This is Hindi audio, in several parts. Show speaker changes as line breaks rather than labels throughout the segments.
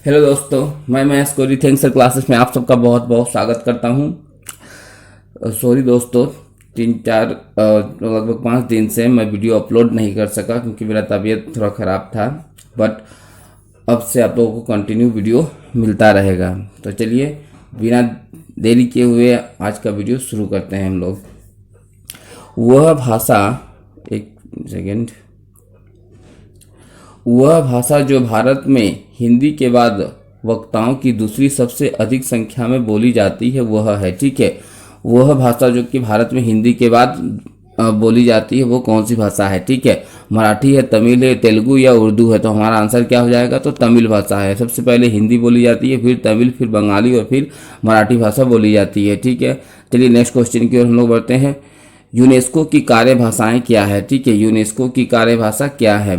हेलो दोस्तों, मैं Mahesh Kohli thanks sir classes में आप सबका बहुत बहुत स्वागत करता हूं। सॉरी दोस्तों, लगभग 5 दिन से मैं वीडियो अपलोड नहीं कर सका क्योंकि मेरा तबीयत थोड़ा ख़राब था। बट अब से आप लोगों को कंटिन्यू वीडियो मिलता रहेगा। तो चलिए बिना देरी किए हुए आज का वीडियो शुरू करते हैं हम लोग। वह भाषा एक सेकेंड वह भाषा जो भारत में हिंदी के बाद वक्ताओं की दूसरी सबसे अधिक संख्या में बोली जाती है वह है, ठीक है। वह भाषा जो कि भारत में हिंदी के बाद बोली जाती है वो कौन सी भाषा है, ठीक है। मराठी है, तमिल है, तेलुगु या उर्दू है। तो हमारा आंसर क्या हो जाएगा, तो तमिल भाषा है। सबसे पहले हिंदी बोली जाती है, फिर तमिल, फिर बंगाली और फिर मराठी भाषा बोली जाती है, ठीक है। चलिए नेक्स्ट क्वेश्चन की ओर हम लोग बढ़ते हैं। यूनेस्को की कार्यभाषाएं क्या है, ठीक है। यूनेस्को की कार्यभाषा क्या है,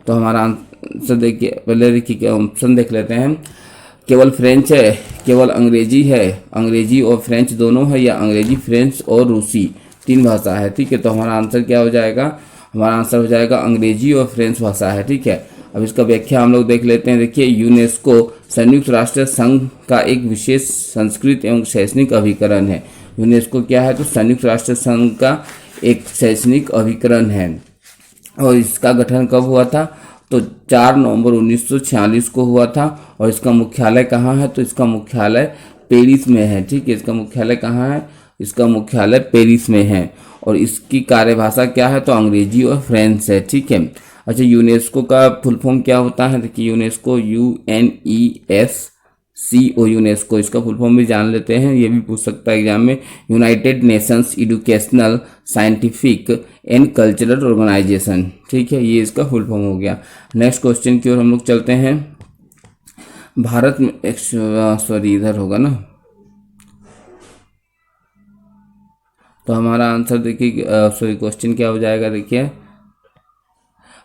तो हमारा आंसर देखिए, पहले देखिए ऑप्शन देख लेते हैं। केवल फ्रेंच है, केवल अंग्रेजी है, अंग्रेजी और फ्रेंच दोनों है, या अंग्रेजी, फ्रेंच और रूसी 3 भाषा है, ठीक है। तो हमारा आंसर क्या हो जाएगा, हमारा आंसर हो जाएगा अंग्रेजी और फ्रेंच भाषा है, ठीक है। अब इसका व्याख्या हम लोग देख लेते हैं। देखिए, यूनेस्को संयुक्त राष्ट्र संघ का एक विशेष संस्कृत एवं शैक्षणिक अभिकरण है। यूनेस्को क्या है, तो संयुक्त राष्ट्र संघ का एक शैक्षणिक अभिकरण है। और इसका गठन कब हुआ था, तो 4 नवंबर 1946 को हुआ था। और इसका मुख्यालय कहाँ है, तो इसका मुख्यालय पेरिस में है, ठीक है। इसका मुख्यालय कहाँ है, इसका मुख्यालय पेरिस में है। और इसकी कार्यभाषा क्या है, तो अंग्रेजी और फ्रेंच है, ठीक है। अच्छा, यूनेस्को का फुल फॉर्म क्या होता है, देखिए यूनेस्को UNESCO, यूनेस्को, इसका फुल फॉर्म भी जान लेते हैं, ये भी पूछ सकता है एग्जाम में। United Nations Educational, Scientific and Cultural Organization, ठीक है। ये इसका फुल फॉर्म हो गया। नेक्स्ट क्वेश्चन की ओर हम लोग चलते हैं। भारत में सॉरी इधर होगा ना, तो हमारा आंसर देखिए, सॉरी क्वेश्चन क्या हो जाएगा, देखिए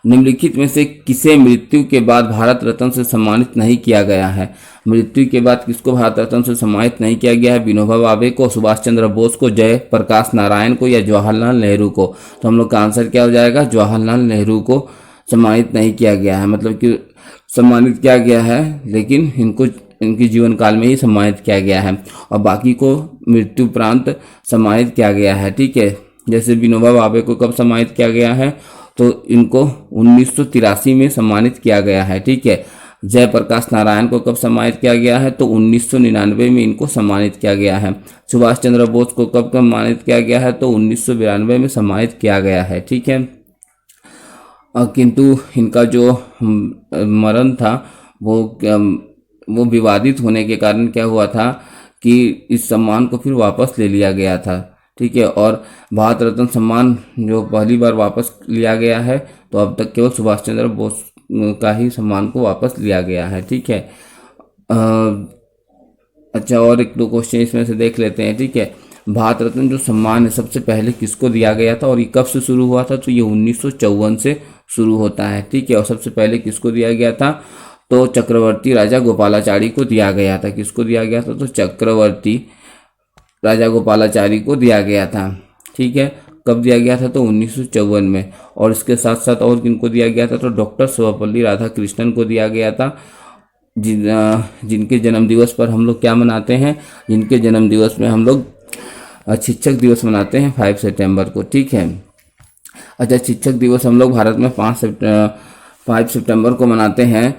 निम्नलिखित में से किसे मृत्यु के बाद भारत रत्न से सम्मानित नहीं किया गया है। मृत्यु के बाद किसको भारत रत्न से सम्मानित नहीं किया गया है, विनोबा भावे को, सुभाष चंद्र बोस को, जयप्रकाश नारायण को, या जवाहरलाल नेहरू को। तो हम लोग का आंसर क्या हो जाएगा, जवाहरलाल नेहरू को सम्मानित नहीं किया गया है। मतलब कि सम्मानित किया गया है लेकिन इनको इनके जीवन काल में ही सम्मानित किया गया है, और बाकी को मृत्यु उपरांत सम्मानित किया गया है, ठीक है। जैसे विनोबा भावे को कब सम्मानित किया गया है, तो इनको 1983 में सम्मानित किया गया है, ठीक है। जयप्रकाश नारायण को कब सम्मानित किया गया है, तो 1999 में इनको सम्मानित किया गया है। सुभाष चंद्र बोस को कब सम्मानित किया गया है, तो 1992 में सम्मानित किया गया है, ठीक है। किंतु इनका जो मरण था वो विवादित होने के कारण क्या हुआ था कि इस सम्मान को फिर वापस ले लिया गया था, ठीक है। और भारत रत्न सम्मान जो पहली बार वापस लिया गया है, तो अब तक केवल सुभाष चंद्र बोस का ही सम्मान को वापस लिया गया है, ठीक है। अच्छा, और 1-2 क्वेश्चन इसमें से देख लेते हैं, ठीक है। भारत रत्न जो सम्मान है सबसे पहले किसको दिया गया था और ये कब से शुरू हुआ था, तो ये 1954 से शुरू होता है, ठीक है। और सबसे पहले किसको दिया गया था, तो चक्रवर्ती राजा गोपालाचारी को दिया गया था। किसको दिया गया था, तो चक्रवर्ती राजा गोपालाचारी को दिया गया था, ठीक है। कब दिया गया था, तो 1954 में। और इसके साथ साथ और किनको दिया गया था, तो डॉक्टर सर्वपल्ली राधाकृष्णन को दिया गया था, जिनके जन्मदिवस पर हम लोग क्या मनाते हैं, जिनके जन्मदिवस में हम लोग शिक्षक दिवस मनाते हैं 5 सितंबर को, ठीक है। अच्छा, शिक्षक दिवस हम लोग भारत में 5 सितंबर को मनाते हैं।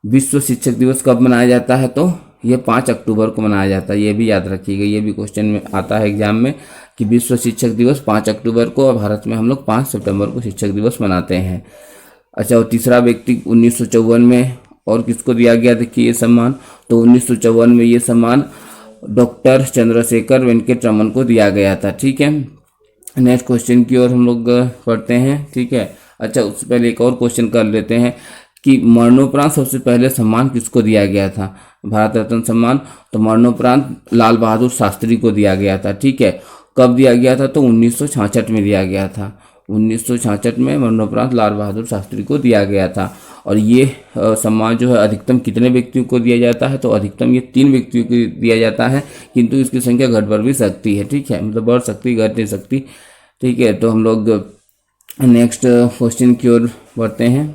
विश्व शिक्षक दिवस कब मनाया जाता है, तो ये 5 अक्टूबर को मनाया जाता है। ये भी याद रखिएगा, ये भी क्वेश्चन में आता है एग्जाम में कि विश्व शिक्षक दिवस 5 अक्टूबर को, और भारत में हम लोग 5 सितंबर को शिक्षक दिवस मनाते हैं। अच्छा, और तीसरा व्यक्ति 1954 में और किसको दिया गया, देखिए ये सम्मान, तो 1954 में ये सम्मान डॉक्टर चंद्रशेखर वेंकट रमन को दिया गया था, ठीक है। नेक्स्ट क्वेश्चन की ओर हम लोग पढ़ते हैं, ठीक है। अच्छा, उससे पहले एक और क्वेश्चन कर लेते हैं कि मरणोपरांत सबसे पहले सम्मान किसको दिया गया था, भारत रत्न सम्मान, तो मरणोपरांत लाल बहादुर शास्त्री को दिया गया था, ठीक है। कब दिया गया था, तो 1966 में दिया गया था। 1966 में मरणोपरांत लाल बहादुर शास्त्री को दिया गया था। और ये सम्मान जो है अधिकतम कितने व्यक्तियों को दिया जाता है, तो अधिकतम ये 3 व्यक्तियों को दिया जाता है, किंतु इसकी संख्या घट बढ़ भी सकती है, ठीक है। मतलब बढ़ सकती, घट नहीं सकती, ठीक है। तो हम लोग नेक्स्ट क्वेश्चन की ओर बढ़ते हैं।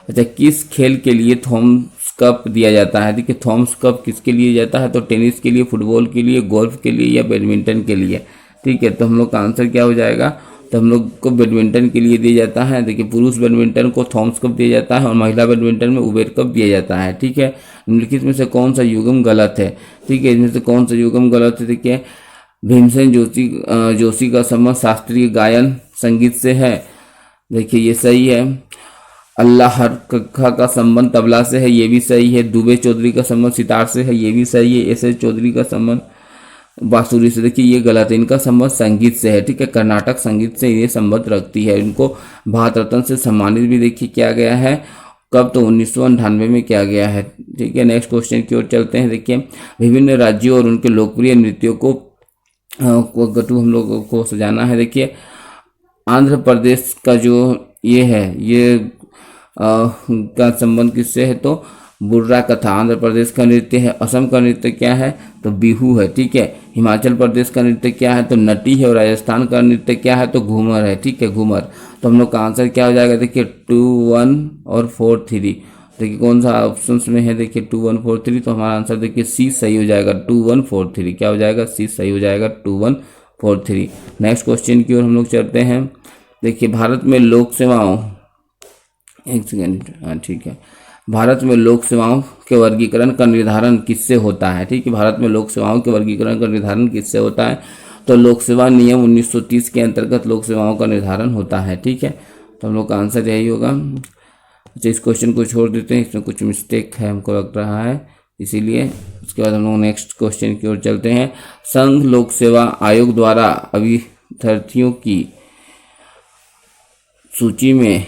अच्छा, किस खेल के लिए थॉमस कप दिया जाता है। देखिए थॉमस कप किसके लिए जाता है, तो टेनिस के लिए, फुटबॉल के लिए, गोल्फ के लिए या बैडमिंटन के लिए। ठीक है, तो हम लोग का आंसर क्या हो जाएगा, तो हम लोग को बैडमिंटन के लिए दिया जाता है। देखिए पुरुष बैडमिंटन को थॉमस कप दिया जाता है और महिला बैडमिंटन में उबेर कप दिया जाता है। ठीक है, निम्नलिखित में से कौन सा युग्म गलत है। ठीक है, इनमें से कौन सा युग्म गलत है। देखिए भीमसेन जोशी का संबंध शास्त्रीय गायन संगीत से है। देखिए ये सही है। अल्लाह कक्का का संबंध तबला से है, ये भी सही है। दुबे चौधरी का संबंध सितार से है, ये भी सही है। एस एस चौधरी का संबंध बांसुरी से, देखिए ये गलत है, इनका संबंध संगीत से है। ठीक है, कर्नाटक संगीत से ये संबंध रखती है। इनको भारत रत्न से सम्मानित भी देखिए किया गया है, कब, तो 1998 में किया गया है। ठीक है, नेक्स्ट क्वेश्चन की ओर चलते हैं। देखिए विभिन्न राज्यों और उनके लोकप्रिय नृत्यों को गटू हम लोगों को सजाना है। देखिए आंध्र प्रदेश का जो ये है, ये का संबंध किससे है, तो बुर्रा कथा आंध्र प्रदेश का नृत्य है। असम का नृत्य क्या है, तो बिहू है। ठीक है, हिमाचल प्रदेश का नृत्य क्या है, तो नटी है। और राजस्थान का नृत्य क्या है, तो घूमर है। ठीक है, घूमर। तो हम लोग का आंसर क्या हो जाएगा, देखिए 2, 1 और 4, 3। देखिए कौन सा ऑप्शन में है, देखिए 2, 1, 4, 3। तो हमारा आंसर देखिए सी सही हो जाएगा, 2, 1, 4, 3। क्या हो जाएगा, सी सही हो जाएगा, 2, 1, 4, 3। नेक्स्ट क्वेश्चन की ओर हम लोग चलते हैं। देखिए भारत में लोक सेवाओं, एक सेकेंड, हाँ ठीक है, भारत में लोक सेवाओं के वर्गीकरण का निर्धारण किससे होता है। ठीक है, भारत में लोक सेवाओं के वर्गीकरण का निर्धारण किससे होता है, तो लोक सेवा नियम 1930 के अंतर्गत लोक सेवाओं का निर्धारण होता है। ठीक है, तो हम लोग का आंसर यही होगा। अच्छा इस क्वेश्चन को छोड़ देते हैं, इसमें कुछ मिस्टेक है हमको लग रहा है, इसीलिए। उसके बाद हम लोग नेक्स्ट क्वेश्चन की ओर चलते हैं। संघ लोक सेवा आयोग द्वारा अभ्यर्थियों की सूची में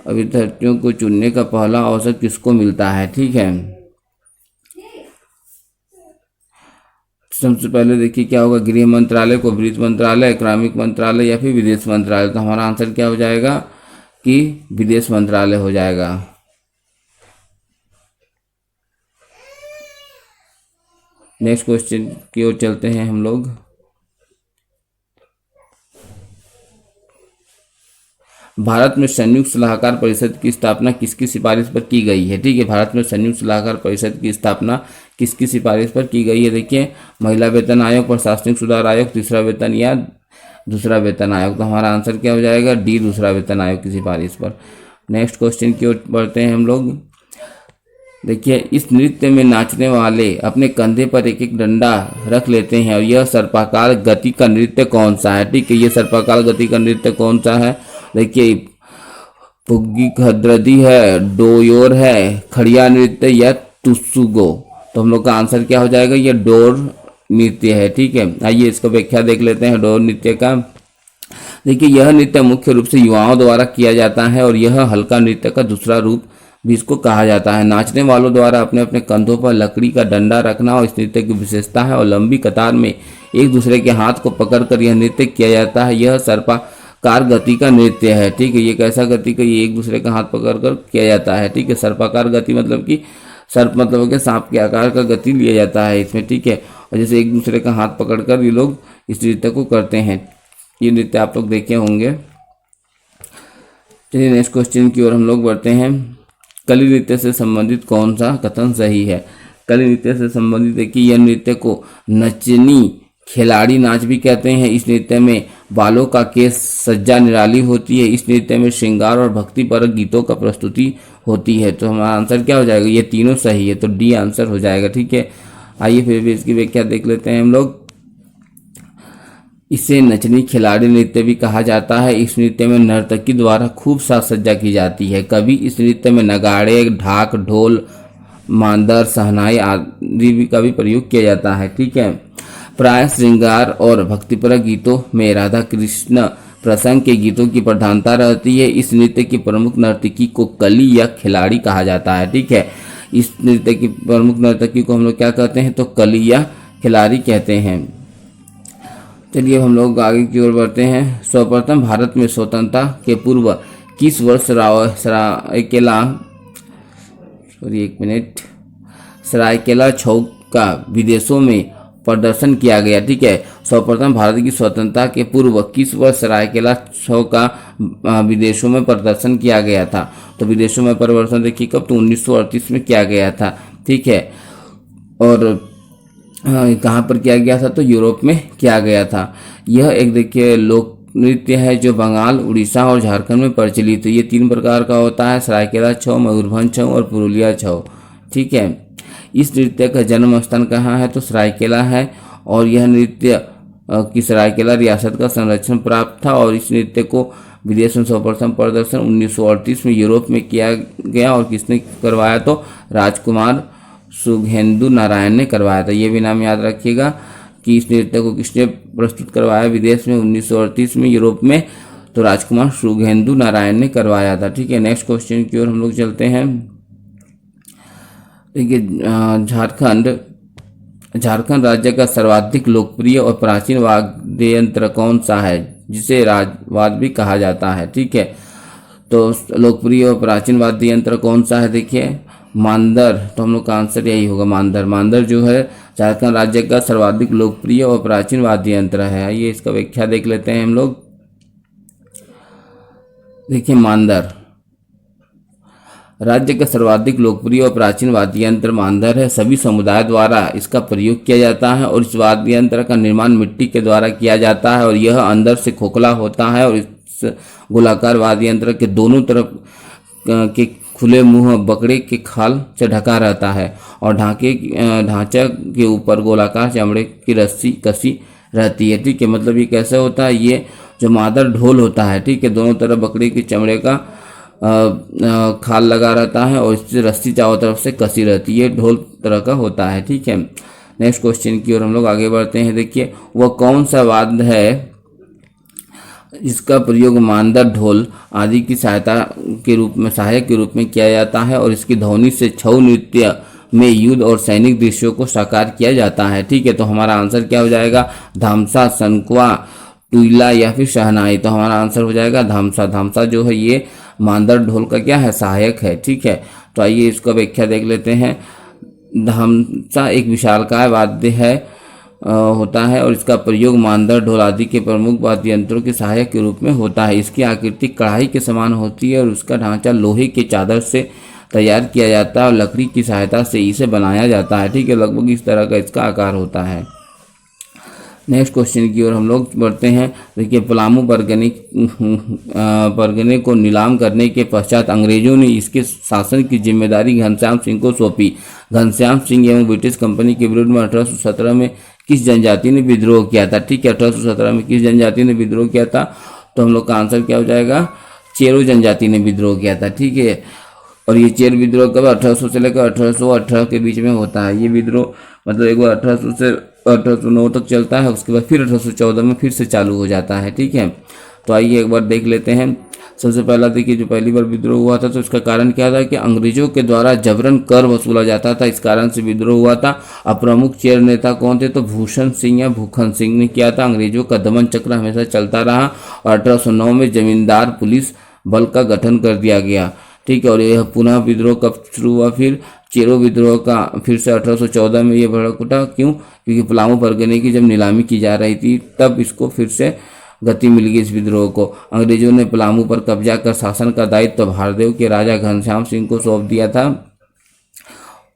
अभ्यर्थियों को चुनने का पहला अवसर किसको मिलता है। ठीक है, सबसे पहले देखिए क्या होगा, गृह मंत्रालय को, वित्त मंत्रालय, कार्मिक मंत्रालय या फिर विदेश मंत्रालय। तो हमारा आंसर क्या हो जाएगा कि विदेश मंत्रालय हो जाएगा। नेक्स्ट क्वेश्चन की ओर चलते हैं हम लोग। भारत में संयुक्त सलाहकार परिषद की स्थापना किसकी सिफारिश पर की गई है। ठीक है, भारत में संयुक्त सलाहकार परिषद की स्थापना किसकी सिफारिश पर की गई है। देखिए महिला वेतन आयोग, प्रशासनिक सुधार आयोग, तीसरा वेतन या दूसरा वेतन आयोग। तो हमारा आंसर क्या हो जाएगा, डी दूसरा वेतन आयोग की सिफारिश पर। नेक्स्ट क्वेश्चन की ओर बढ़ते हैं हम लोग। देखिए इस नृत्य में नाचने वाले अपने कंधे पर एक एक डंडा रख लेते हैं और यह सर्पाकार गति का नृत्य कौन सा है। ठीक है, ये सर्पाकार गति का नृत्य कौन सा है। देखिए पुग्गी खद्रदी है, डोयोर है, खड़िया नृत्य या तुसुगो। तो हम लोग का आंसर क्या हो जाएगा, ये डोर नृत्य है। ठीक है, आइए इसको व्याख्या देख लेते हैं डोर नृत्य का। देखिए यह नृत्य मुख्य रूप से युवाओं द्वारा किया जाता है और यह हल्का नृत्य का दूसरा रूप भी इसको कहा जाता है। नाचने वालों द्वारा अपने अपने कंधों पर लकड़ी का डंडा रखना और इस नृत्य की विशेषता है, और लंबी कतार में एक दूसरे के हाथ को पकड़कर यह नृत्य किया जाता है। यह सर्पाकार गति का नृत्य है। ठीक है, ये कैसा गति का, ये एक दूसरे का हाथ पकड़कर किया जाता है। ठीक है, सर्पाकार गति मतलब कि सर्प मतलब कि सांप के आकार का गति लिया जाता है इसमें। ठीक है, और जैसे एक दूसरे का हाथ पकड़कर ये लोग इस नृत्य को करते हैं। ये नृत्य आप लोग देखे होंगे। चलिए नेक्स्ट क्वेश्चन की ओर हम लोग बढ़ते हैं। कली नृत्य से संबंधित कौन सा कथन सही है। कली नृत्य से संबंधित देखिए यह नृत्य को नचनी खिलाड़ी नाच भी कहते हैं। इस नृत्य में बालों का केस सज्जा निराली होती है। इस नृत्य में श्रृंगार और भक्तिपरक गीतों का प्रस्तुति होती है। तो हमारा आंसर क्या हो जाएगा, ये तीनों सही है, तो डी आंसर हो जाएगा। ठीक है, आइए फिर भी इसकी व्याख्या देख लेते हैं हम लोग। इसे नचनी खिलाड़ी नृत्य भी कहा जाता है। इस नृत्य में नर्तकी द्वारा खूब साज सज्जा की जाती है। कभी इस नृत्य में नगाड़े, ढाक, ढोल, मांदर, सहनाई आदि का भी प्रयोग किया जाता है। ठीक है, प्राय श्रृंगार और भक्तिपरक गीतों में राधा कृष्ण प्रसंग के गीतों की प्रधानता रहती है। इस नृत्य की प्रमुख नर्तकी को कली या खिलाड़ी कहा जाता है। ठीक है, इस नृत्य की प्रमुख नर्तकी को हम लोग क्या कहते हैं, तो कली या खिलाड़ी कहते हैं। चलिए हम लोग आगे की ओर बढ़ते हैं। सर्वप्रथम भारत में स्वतंत्रता के पूर्व किस वर्ष सरायकेला छौका विदेशों में प्रदर्शन किया गया। ठीक है, सर्वप्रथम भारत की स्वतंत्रता के पूर्व किस वर्ष सरायकेला छाव का विदेशों में प्रदर्शन किया गया था? तो विदेशों में प्रदर्शन देखिए कब, तो 1938 में किया गया था। ठीक है, और कहाँ पर किया गया था? तो यूरोप में किया गया था। यह एक देखिए लोक नृत्य है जो बंगाल, उड़ीसा और झारखंड में प्रचलित है। ये 3 प्रकार का होता है, सरायकेला छाव, मयूरभंज छाव और पुरुलिया छाव। ठीक है, इस नृत्य का जन्म स्थान कहाँ है? तो सरायकेला है, और यह नृत्य की सरायकेला रियासत का संरक्षण प्राप्त था, और इस नृत्य को विदेश में सर्वप्रथम प्रदर्शन 1938 में यूरोप में किया गया। और किसने करवाया? तो राजकुमार सुगेंदु नारायण ने करवाया था। ये भी नाम याद रखिएगा कि इस नृत्य को किसने प्रस्तुत करवाया विदेश में 1938 में यूरोप में? तो राजकुमार सुगेंदु नारायण ने करवाया था। ठीक है, नेक्स्ट क्वेश्चन की ओर हम लोग चलते हैं। देखिए, झारखंड राज्य का सर्वाधिक लोकप्रिय और प्राचीन वाद्य यंत्र कौन सा है, जिसे राजवाद भी कहा जाता है? ठीक है, तो लोकप्रिय और प्राचीन वाद्य यंत्र कौन सा है? देखिए मांदर, तो हम लोग का आंसर यही होगा मांदर। मांदर जो है झारखंड राज्य का सर्वाधिक लोकप्रिय और प्राचीन वाद्य यंत्र है। आइए इसका व्याख्या देख लेते हैं हम लोग। देखिए मांदर राज्य का सर्वाधिक लोकप्रिय और प्राचीन वाद्य यंत्र मांदर है। सभी समुदाय द्वारा इसका प्रयोग किया जाता है, और इस वाद्य यंत्र का निर्माण मिट्टी के द्वारा किया जाता है, और यह अंदर से खोखला होता है, और इस गोलाकार वाद्य यंत्र के दोनों तरफ के खुले मुंह बकरे के खाल से ढका रहता है, और ढांचा के ऊपर गोलाकार चमड़े की रस्सी कसी रहती है। ठीक है, मतलब ये कैसे होता है? ये जो मादर ढोल होता है, ठीक है, दोनों तरफ बकरे के चमड़े का खाल लगा रहता है, और इससे रस्सी चारों तरफ से कसी रहती है, ढोल तरह का होता है। ठीक है, नेक्स्ट क्वेश्चन की ओर हम लोग आगे बढ़ते हैं। देखिए, वह कौन सा वाद्य है इसका प्रयोग मांदर, ढोल आदि की सहायक के रूप में किया जाता है, और इसकी ध्वनि से छऊ नृत्य में युद्ध और सैनिक दृश्यों को साकार किया जाता है। ठीक है, तो हमारा आंसर क्या हो जाएगा? धामसा, सनकुआ, टुइला या फिर शहनाई। तो हमारा आंसर हो जाएगा धामसा। धामसा जो है ये मांदर ढोल का क्या है? सहायक है। ठीक है, तो आइए इसका व्याख्या देख लेते हैं। धामसा एक विशालकाय वाद्य है होता है, और इसका प्रयोग मांदर, ढोल आदि के प्रमुख वाद्य यंत्रों के सहायक के रूप में होता है। इसकी आकृति कढ़ाई के समान होती है, और उसका ढांचा लोहे के चादर से तैयार किया जाता है, और लकड़ी की सहायता से इसे बनाया जाता है। ठीक है, लगभग इस तरह का इसका आकार होता है। नेक्स्ट क्वेश्चन की ओर हम लोग बढ़ते हैं। देखिए, पलामू परगने को नीलाम करने के पश्चात अंग्रेजों ने इसके शासन की जिम्मेदारी घनश्याम सिंह को सौंपी। घनश्याम सिंह एवं ब्रिटिश कंपनी के विरुद्ध में 1817 में किस जनजाति ने विद्रोह किया था? ठीक है, 1817 में किस जनजाति ने विद्रोह किया था? तो हम लोग का आंसर क्या हो जाएगा? चेरो जनजाति ने विद्रोह किया था। ठीक है, और ये चेर विद्रोह कब? 1800 से लेकर 1818 के बीच में होता है। ये विद्रोह मतलब एक बार 1800 से 1809 तक चलता है, उसके बाद फिर 1814 में फिर से चालू हो जाता है। ठीक है, तो आइए एक बार देख लेते हैं। सबसे पहला देखिए, जो पहली बार विद्रोह हुआ था तो इसका कारण क्या था कि अंग्रेजों के द्वारा जबरन कर वसूला जाता था, इस कारण से विद्रोह हुआ था। अब प्रमुख चेर नेता कौन थे? तो भूषण सिंह या भूखन सिंह ने किया था। अंग्रेजों का दमन चक्र हमेशा चलता रहा, और 1809 में जमींदार पुलिस बल का गठन कर दिया गया। ठीक है, और यह पुनः विद्रोह कब शुरू हुआ? फिर चेरो विद्रोह का फिर से 1814 में ये भड़क उठा। क्यों? क्योंकि पलामू परगने की जब नीलामी की जा रही थी तब इसको फिर से गति मिल गई इस विद्रोह को। अंग्रेजों ने पलामू पर कब्जा कर शासन का दायित्व भारदेव के राजा घनश्याम सिंह को सौंप दिया था,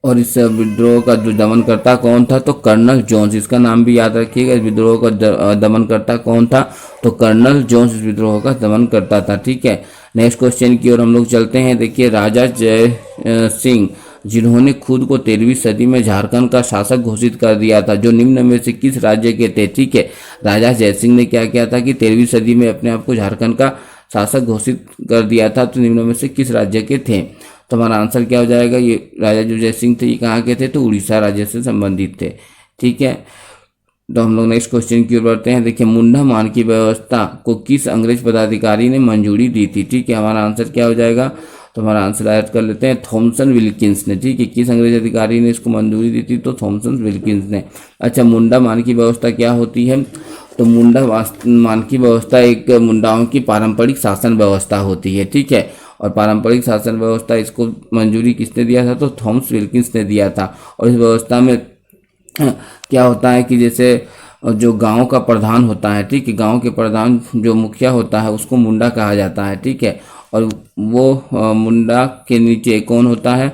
और इस विद्रोह का जो दमनकर्ता कौन था? तो कर्नल जोन्स। इसका नाम भी याद रखिएगा। इस विद्रोह का दमनकर्ता कौन था? तो कर्नल जोन्स इस विद्रोह का दमन करता था। ठीक है, नेक्स्ट क्वेश्चन की ओर हम लोग चलते हैं। देखिए, राजा जय सिंह जिन्होंने खुद को 13वीं सदी में झारखंड का शासक घोषित कर दिया था, जो निम्न में से किस राज्य के थे? ठीक है, राजा जय सिंह ने क्या किया था कि 13वीं सदी में अपने आप को झारखंड का शासक घोषित कर दिया था, तो निम्न में से किस राज्य के थे? तो हमारा आंसर क्या हो जाएगा? ये राजा जो जय सिंह थे ये कहाँ के थे? तो उड़ीसा राज्य से संबंधित थे। ठीक है, तो हम लोग नेक्स्ट क्वेश्चन की ओर बढ़ते हैं। देखिए, मुंडा मानकी व्यवस्था को किस अंग्रेज पदाधिकारी ने मंजूरी दी थी? ठीक है, हमारा आंसर क्या हो जाएगा? तो हमारा आंसर ऐड कर लेते हैं, थॉमसन विल्किंस ने। ठीक है, किस अंग्रेज अधिकारी ने इसको मंजूरी दी थी? तो थॉमसन विल्किंस ने। अच्छा, मुंडा मानकी व्यवस्था क्या होती है? तो मुंडा मानकी व्यवस्था एक मुंडाओं की पारंपरिक शासन व्यवस्था होती है। ठीक है, और पारंपरिक शासन व्यवस्था इसको मंजूरी किसने दिया था? तो थॉमस विल्किंस ने दिया था। और इस व्यवस्था में क्या होता है कि जैसे जो गांव का प्रधान होता है, ठीक है, गांव के प्रधान जो मुखिया होता है उसको मुंडा कहा जाता है, ठीक है। और वो मुंडा के नीचे कौन होता है,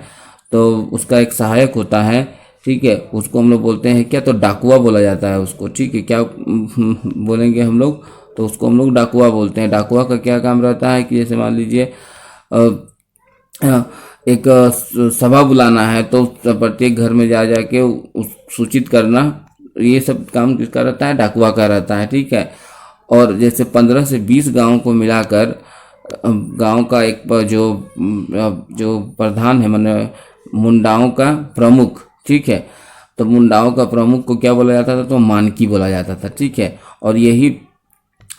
तो उसका एक सहायक होता है, ठीक है, उसको हम लोग बोलते हैं क्या, तो डाकुआ बोला जाता है उसको, ठीक है। क्या बोलेंगे हम लोग, तो उसको हम लोग डाकुआ बोलते हैं। डाकुआ का क्या काम रहता है कि जैसे मान लीजिए एक सभा बुलाना है, तो प्रत्येक घर में जा जाके सूचित करना, ये सब काम किसका रहता है, डाकुआ का रहता है, ठीक है। और जैसे 15 से 20 गांव को मिलाकर गांव का एक जो प्रधान है, माने मुंडाओं का प्रमुख, ठीक है, तो मुंडाओं का प्रमुख को क्या बोला जाता था, तो मानकी बोला जाता था, ठीक है। और यही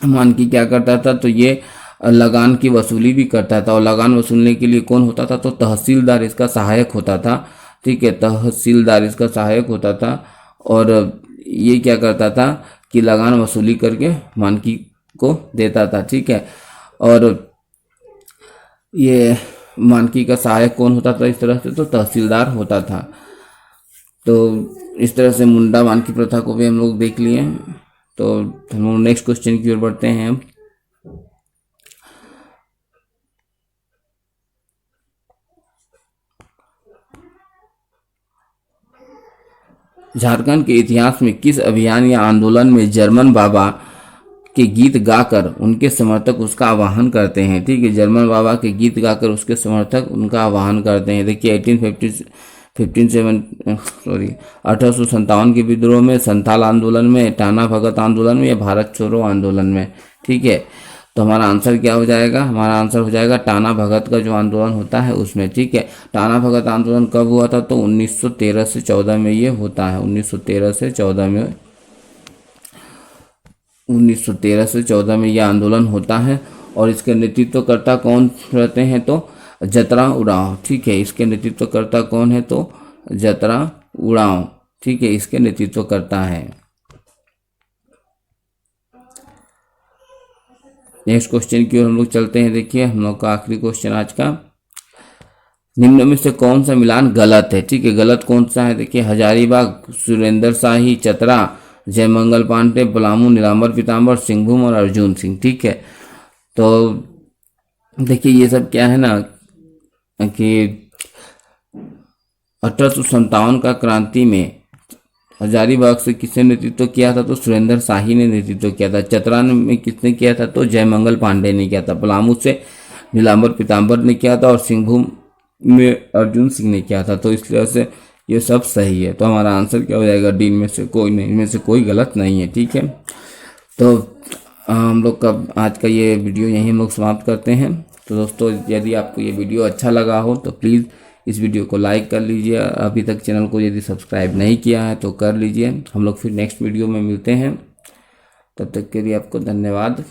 मानकी क्या करता था, तो ये लगान की वसूली भी करता था। और लगान वसूलने के लिए कौन होता था, तो तहसीलदार इसका सहायक होता था, ठीक है, तहसीलदार इसका सहायक होता था। और ये क्या करता था कि लगान वसूली करके मानकी को देता था, ठीक है। और ये मानकी का सहायक कौन होता था इस तरह से, तो तहसीलदार होता था। तो इस तरह से मुंडा मानकी प्रथा को भी हम लोग देख लिए। तो हम लोग नेक्स्ट क्वेश्चन की ओर बढ़ते हैं हम। झारखंड के इतिहास में किस अभियान या आंदोलन में जर्मन बाबा के गीत गाकर उनके समर्थक उसका आह्वान करते हैं, ठीक है, जर्मन बाबा के गीत गाकर उसके समर्थक उनका आह्वान करते हैं। देखिए 1857 के विद्रोह में, संथाल आंदोलन में, टाना भगत आंदोलन में, या भारत छोड़ो आंदोलन में, ठीक है। तो हमारा आंसर क्या हो जाएगा, हमारा आंसर हो जाएगा टाना भगत का जो आंदोलन होता है उसमें, ठीक है। टाना भगत आंदोलन कब हुआ था, तो 1913 से 14 में ये होता है, 1913 से 14 में, 1913 से 14 में यह आंदोलन होता है। और इसके नेतृत्वकर्ता कौन रहते हैं, तो जतरा उरांव, ठीक है, इसके नेतृत्वकर्ता कौन है, तो जतरा उरांव, ठीक है, इसके नेतृत्वकर्ता है। नेक्स्ट क्वेश्चन की ओर हम लोग चलते हैं। देखिए हम लोग का आखिरी क्वेश्चन आज का, निम्न में से कौन सा मिलान गलत है, ठीक है, गलत कौन सा है। देखिए हजारीबाग, सुरेंद्र शाही, चतरा, जयमंगल पांडे, पलामू, नीलांबर पीताम्बर, सिंहभूम और अर्जुन सिंह, ठीक है। तो देखिए ये सब क्या है ना कि 1857 का क्रांति में हजारीबाग से किसने नेतृत्व किया था, तो सुरेंद्र शाही ने नेतृत्व किया था। चतरा में किसने किया था, तो जयमंगल पांडे ने किया था। पलामू से नीलांबर पीताम्बर ने किया था। और सिंहभूम में अर्जुन सिंह ने किया था। तो इस तरह से ये सब सही है। तो हमारा आंसर क्या हो जाएगा, डी में से कोई नहीं, इनमें से कोई गलत नहीं है, ठीक है। तो हम लोग का आज का ये वीडियो यहीं हम लोग समाप्त करते हैं। तो दोस्तों यदि आपको ये वीडियो अच्छा लगा हो तो प्लीज़ इस वीडियो को लाइक कर लीजिए। अभी तक चैनल को यदि सब्सक्राइब नहीं किया है तो कर लीजिए। हम लोग फिर नेक्स्ट वीडियो में मिलते हैं, तब तक के लिए आपको धन्यवाद।